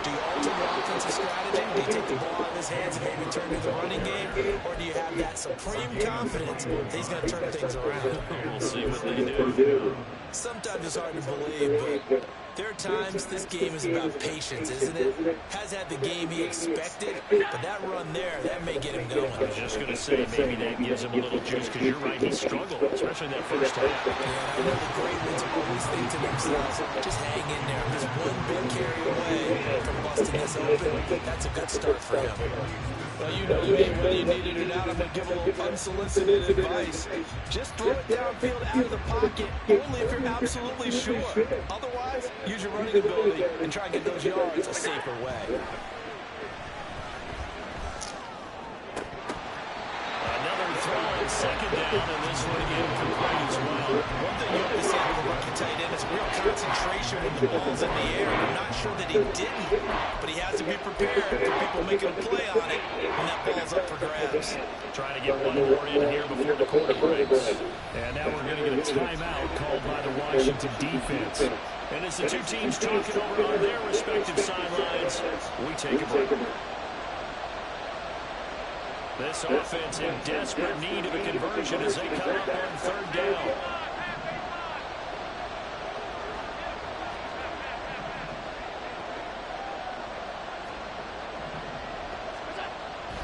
do you alter your offensive strategy? Do you take the ball out of his hands and maybe turn to the running game? Or do you have that supreme confidence that he's going to turn things around? We'll see what they do. Sometimes it's hard to believe, but there are times this game is about patience, isn't it? Has had the game he expected, but that run there, that may get him going. I was just going to say, maybe that gives him a little juice, because you're right, he struggled, especially that first half. Yeah, I know the great ones always think to themselves, just hang in there. I'm just one big carry away from busting this open. That's a good start for him. Well, you know me, whether you need it or not, I'm going to give a little unsolicited advice. Just throw it downfield out of the pocket, only if you're absolutely sure. Otherwise, use your running ability and try and get those yards a safer way. Another throw on second down, and this one again complete as well. One thing you always see with a rookie tight end is real concentration when the ball's in the air. I'm not sure that he didn't, but he has to be prepared for people making a play on it when that ball's up for grabs. Trying to get one more in here before the quarter breaks. And now we're going to get a timeout called by the Washington defense. And as the two teams talking over on their respective sidelines, we take a break. This offense in desperate need of a conversion as they come up on third down.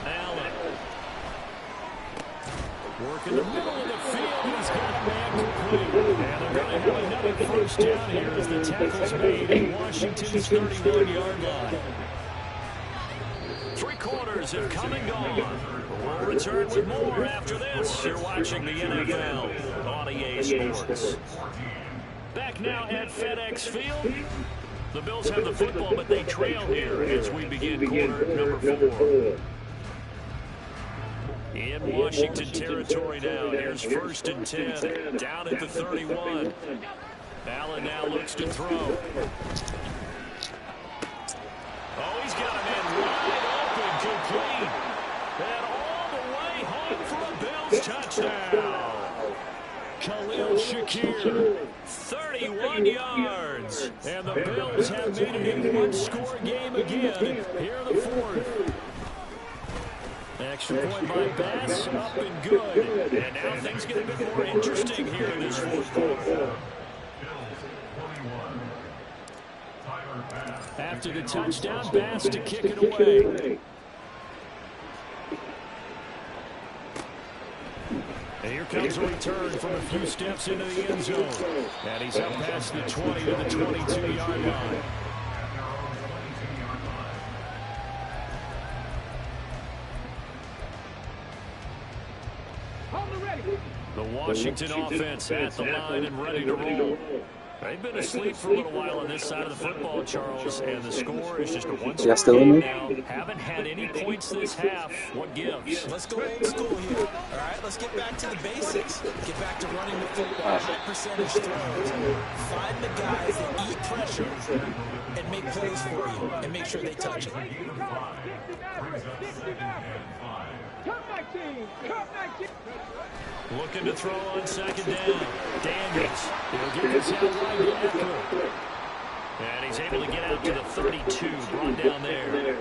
Allen. Working the middle of the field. He's got a man complete. And they're going to have another first down here as the tackle's made at Washington's 31-yard line. 3 quarters have come and gone. We'll return with more after this. You're watching the NFL on EA Sports. Back now at FedEx Field. The Bills have the football, but they trail here as we begin quarter number 4. In Washington territory now. Here's 1st and 10. Down at the 31. Allen now looks to throw. Oh, he's got a man wide open, complete. And all the way home for a Bills touchdown. Khalil Shakir, 31 yards. And the Bills have made it a one-score game again here in the 4th. Extra point by Bass, up and good. And now things get a bit more interesting here in this 4th quarter. After the touchdown, Bass to kick it away. And here comes a return from a few steps into the end zone. And he's up past the 20 to the 22-yard line. The Washington offense at the line and ready to roll. They've been asleep for a little while on this side of the football, Charles, and the score is just a one-score game now. Haven't had any points this half. What gives? Let's go old school here. All right, let's get back to the basics. Get back to running the football, high percentage throws. Find the guys that eat pressure and make plays for you and make sure they touch it. Looking to throw on second down. Daniels. He'll get this out right after. And he's able to get out to the 32. Brought down there.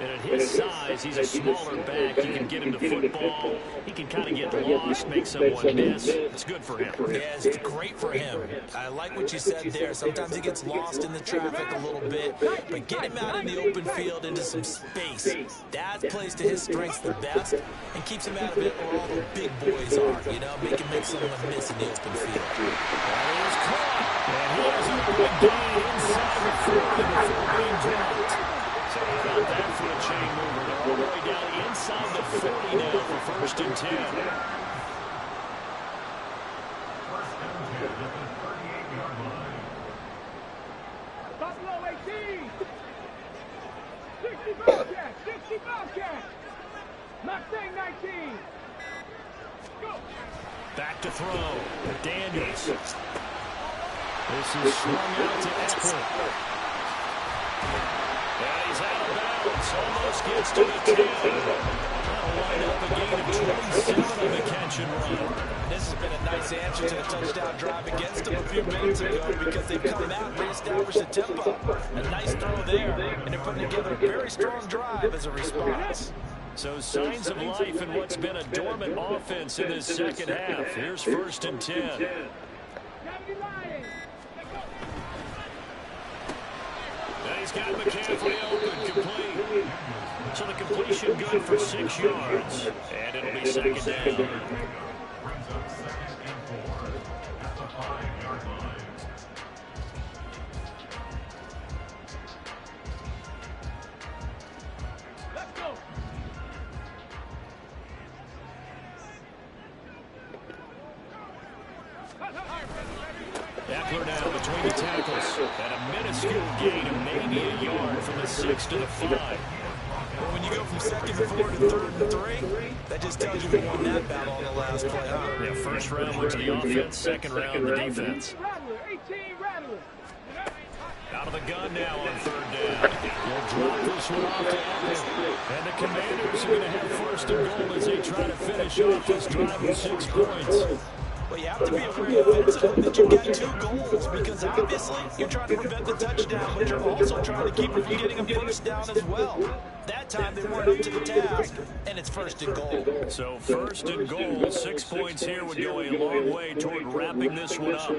And at his size, he's a smaller back. You can get him to football. He can kind of get lost, make someone miss. It's good for him. Yeah, it's great for him. I like what you said there. Sometimes he gets lost in the traffic a little bit, but get him out in the open field into some space. That plays to his strengths the best and keeps him out of it where all the big boys are, you know, make someone miss in the open field. That is caught. And he has a big gain inside the 40 before being dropped. So how about that for a chain mover? They're all the way down inside the 40 now for 1st and 10. Buffalo 18. 60 Bobcats. 60 Bobcats. Mustang 19. Go. Back to throw. Daniels. This is swung out to Eckler. And he's out of bounds. Almost gets to the 10. That'll line up a gain of 27 on the catch and run. This has been a nice answer to the touchdown drive against them a few minutes ago because they've come out and reestablished the tempo. A nice throw there, and they're putting together a very strong drive as a response. So signs of life in what's been a dormant offense in this second half. Here's 1st and 10. He's got McCaffrey open, complete. So the completion good for 6 yards. And it'll be second down. Eckler now between the tackles. And a minuscule gain of maybe a yard from the 6 to the 5. Well, when you go from 2nd to 4 to 3rd and 3, that just tells you we won that battle on the last play, huh? Yeah, first round went to the offense, second round the defense. Rattler, 18 Rattler. Out of the gun now on 3rd down. We'll drop this one off to Allen. And the Commanders are going to have 1st and goal as they try to finish off this drive with 6 points. Well, you have to be aware offensively that you've got 2 goals because obviously you're trying to prevent the touchdown, but you're also trying to keep from getting a 1st down as well. That time they weren't up to the task, and it's 1st and goal. So 1st and goal, 6 points here would go a long way toward wrapping this one up.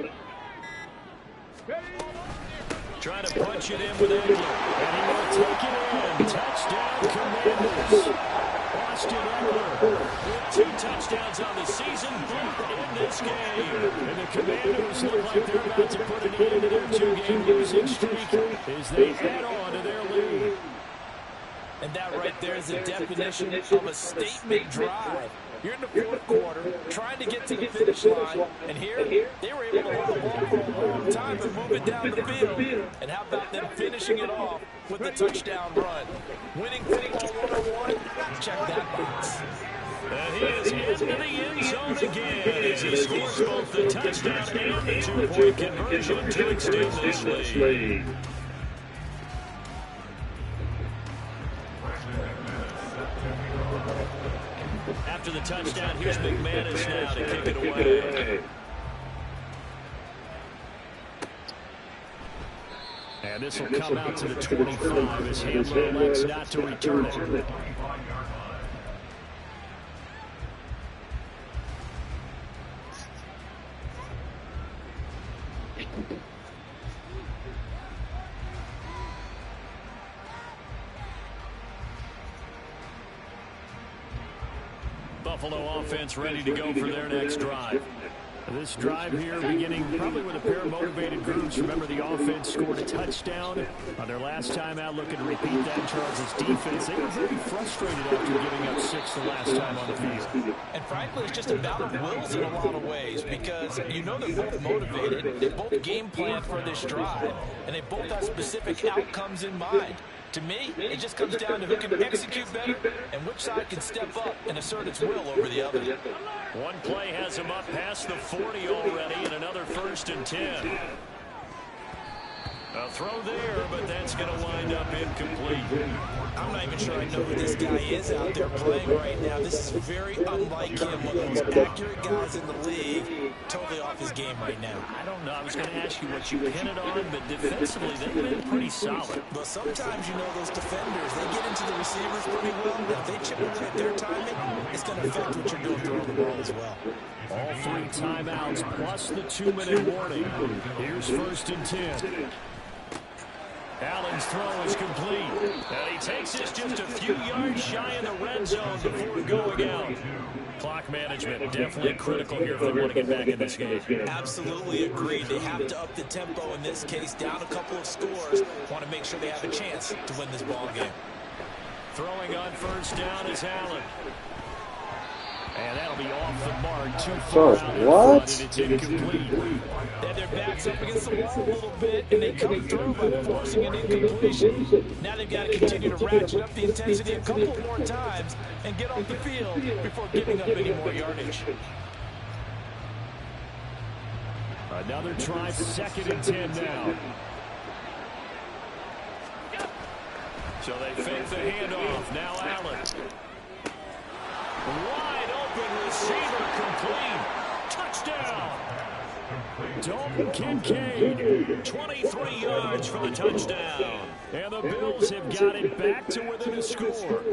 Trying to punch it in with Eggler, and he will take it in. Touchdown, Commanders. Austin Eggler with 2 touchdowns on the season in this game. And the Commanders look like they're about to put an end to their 2-game losing streak as they head on to their lead. And that right there is the definition of a statement drive. You're in the 4th quarter, trying to get to the finish line, and here, they were able to hold the ball for a long time and move it down the field. And how about them finishing it off with the touchdown run? Winning football 101, check that box. And he is into the end zone again as he scores both the touchdown and the 2-point conversion to extend this lead. After the touchdown, here's McManus now to kick it away. And this will come out to the 25 as Hamler elects not to return it. Buffalo offense ready to go for their next drive. This drive here beginning probably with a pair of motivated groups. Remember, the offense scored a touchdown on their last time out, looking to repeat that. Charles' defense, they were very frustrated after giving up 6 the last time on the field. And frankly, it's just a battle of wills in a lot of ways because you know they're both motivated, they both game plan for this drive, and they both have specific outcomes in mind. To me, it just comes down to who can execute better and which side can step up and assert its will over the other. One play has him up past the 40 already, and another 1st and 10. A throw there, but that's going to wind up incomplete. I'm not even sure I know who this guy is out there playing right now. This is very unlike him, one of the most accurate guys in the league. Totally off his game right now. I don't know. I was going to ask you what you pin it on, but defensively, they've been pretty solid. But sometimes, you know, those defenders, they get into the receivers pretty well. If they chip away at their timing, it's going to affect what you're doing throwing the ball as well. All 3 timeouts plus the 2-minute warning. Here's 1st and 10. Allen's throw is complete. And he takes this just a few yards shy in the red zone before going out. Clock management definitely critical here if they want to get back in this game. Absolutely agreed. They have to up the tempo in this case, down a couple of scores. Want to make sure they have a chance to win this ball game. Throwing on 1st down is Allen. And that'll be off the mark. Too far out in front, and it's incomplete. They their backs up against the wall a little bit, and they come through by forcing an incompletion. Now they've got to continue to ratchet up the intensity a couple more times and get off the field before giving up any more yardage. Another try, 2nd and 10 now. So they fake the handoff. Now Allen. Wide open receiver, complete. Touchdown. Dalton Kincaid, 23 yards for the touchdown. And the Bills have got it back to within a score.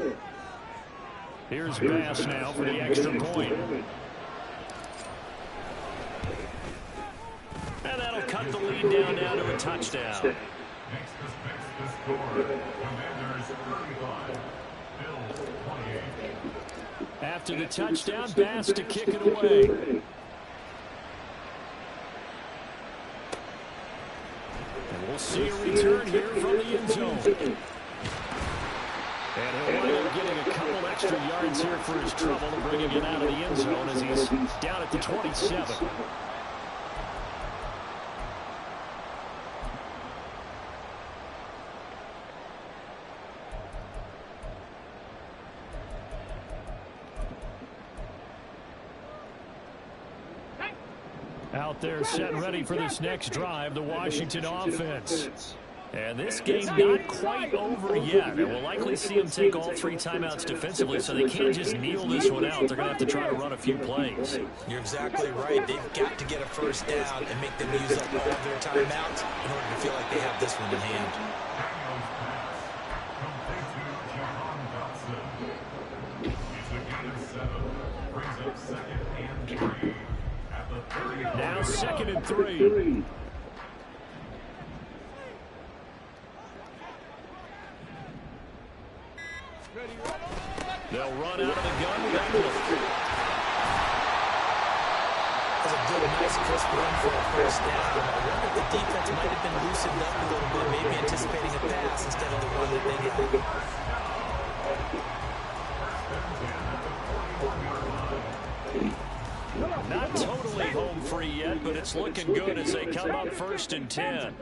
Here's Bass now for the extra point. And that'll cut the lead down now to a touchdown. After the touchdown, Bass to kick it away. And we'll see a return here from the end zone. And he'll wind up getting a couple extra yards here for his trouble and bringing it out of the end zone as he's down at the 27. Out there set ready for this next drive, the Washington offense. And this game not quite over yet. And we'll likely see them take all 3 timeouts defensively, so they can't just kneel this one out. They're going to have to try to run a few plays. You're exactly right. They've got to get a first down and make them use up all of their timeouts in order to feel like they have this one in hand. Now 2nd and 3. They'll run out of the gun with Eckler. That's a good, nice, crisp run for a first down. I wonder if the defense might have been loosened up a little bit, maybe anticipating a pass instead of the run that they got. Not totally home free yet, but it's looking good as they come up 1st and 10.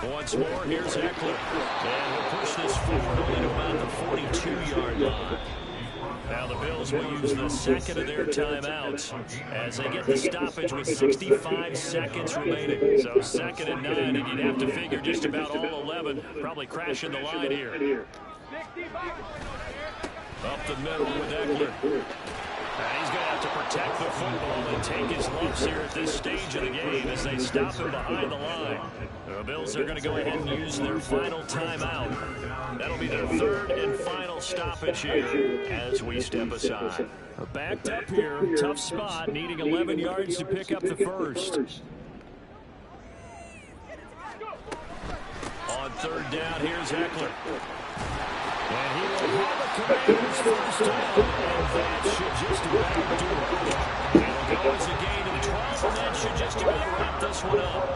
Once more, here's Eckler. And we'll push this forward only to about the 42-yard line. Now the Bills will use the 2nd of their timeouts as they get the stoppage with 65 seconds remaining. So 2nd and 9, and you'd have to figure just about all 11 probably crashing the line here. Up the middle with Eckler. And he's going to have to protect the football and take his lumps here at this stage of the game as they stop him behind the line. The Bills are going to go ahead and use their final timeout. That'll be their 3rd and final stoppage here as we step aside. Backed up here, tough spot, needing 11 yards to pick up the first. On 3rd down, here's Eckler. And he will have a Commanders first down, and that should just about do it. It'll go as a gain to the 12, and that should just about wrap this one up.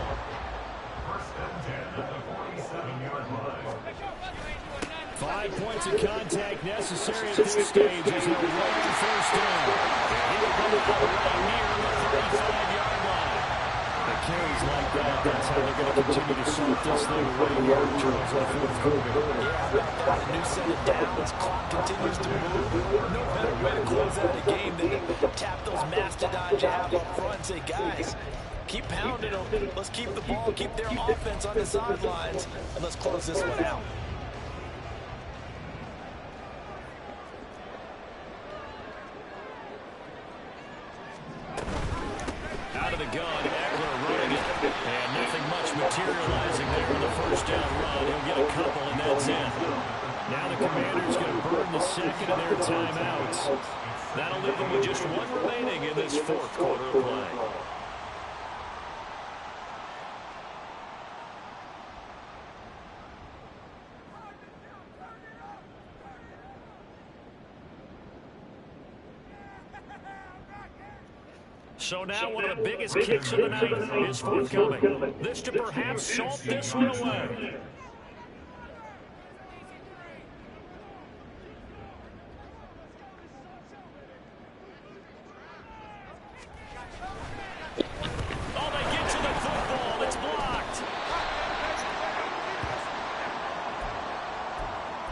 5 points of contact necessary at this stage as he'll run first down. And he will go right near the 35-yard line. The carries like that, that's how they're going to continue to sort this thing away here, Charles, in the 4th quarter. A new set of downs, clock continues to move. No better way to close out a game than to tap those mastodons you have up front and say, guys, keep pounding them. Let's keep the ball, keep their offense on the sidelines, and let's close this one out. Out of the gun, Eckler running it, and nothing much materializing there in the first down run. He'll get a couple, and that's it. Now the Commanders going to burn the 2nd of their timeouts. That'll leave them with just 1 remaining in this 4th quarter of play. So now one of the biggest kicks of the night is forthcoming. This to perhaps salt this one away. Oh, they get to the football. It's blocked.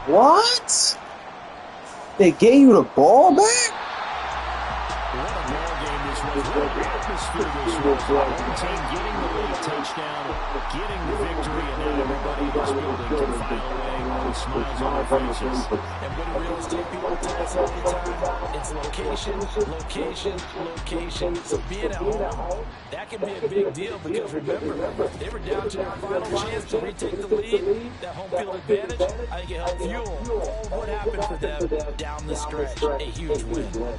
What? They gave you the ball back? Team getting the lead touchdown, getting the victory, and now everybody in this building can file away with smiles on their faces. And what do real estate people tell us all the time? It's location, location, location. So being at home, that can be a big deal because remember, they were down to their final chance to retake the lead. That home field advantage, I think it helped fuel all what happened for them down the stretch. A huge win.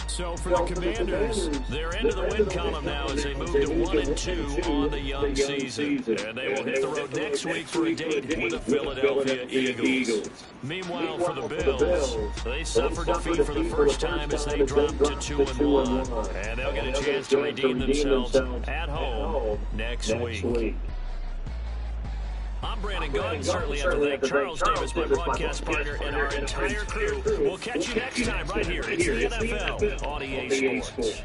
So for the Commanders, they're into the win column now as they move to 1-2 on the young season. And they will hit the road next week for a date with the Philadelphia Eagles. Meanwhile, for the Bills, they suffered defeat for the first time as they dropped to 2-1. And they'll get a chance to redeem themselves at home next week. I'm Brandon Gunn. Certainly have to thank Charles Davis, my broadcast partner, and our entire crew. We'll catch you next time right here. It's the NFL on EA Sports.